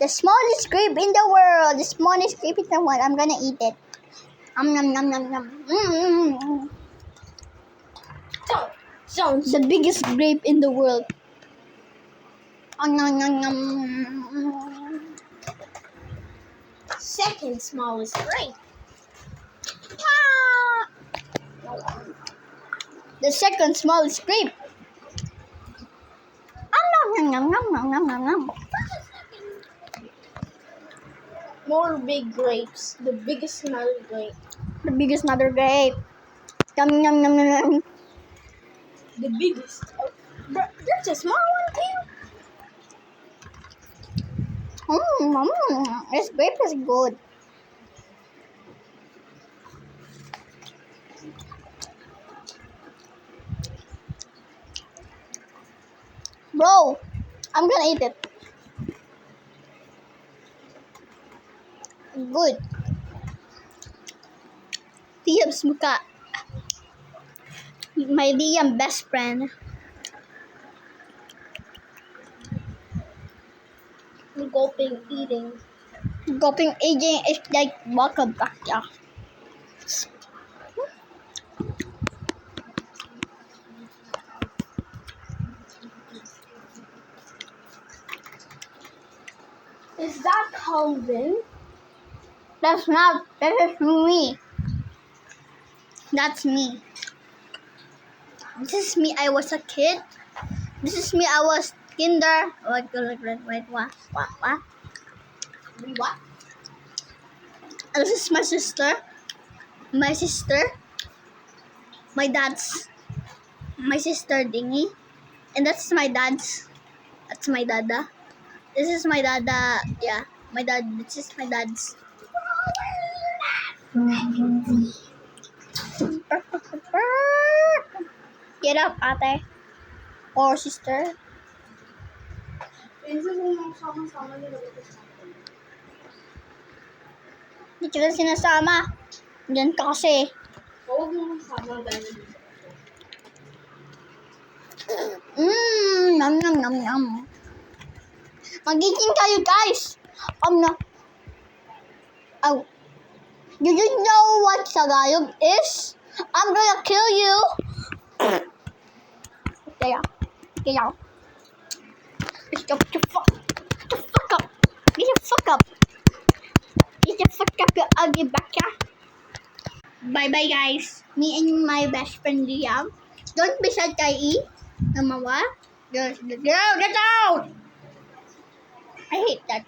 The smallest grape in the world. The smallest grape in the world. I'm gonna eat it. Nom nom nom nom. Don't. The biggest grape in the world. Nom nom nom. Second smallest grape. Ah! The second smallest grape. Nom nom nom nom nom nom nom. More big grapes. The biggest small grape. The biggest mother grape. Nom nom nom nom nom. The biggest. Oh, there's a small one too. This grape is good. Bro, I'm gonna eat it. Good. Liam's muka. My Liam best friend. Gulping, eating. Gulping aging is like welcome back, yeah. Is that Calvin? That's not. That is me. That's me. This is me. I was a kid. This is me. I was kinder. Wait, what? What? This is my sister. My sister. My dad's. My sister Dingy. And that's my dad's. That's my dada. This is my dada. Yeah. My dad. This is my dad's. Get up, ate. Or sister. Hindi kita sinasama. Diyan ka kasi. Huwag mo sama dahil Nom nom nom nom. Magiging kayo guys. No. Oh. Do you know what Tagalog is? I'm gonna kill you. Kaya. Get the fuck up. Get the fuck up. Get the fuck up, you ugly baka. Bye bye guys. Me and my best friend Liam. Don't be sad kay E. Namawa. Get out! I hate that.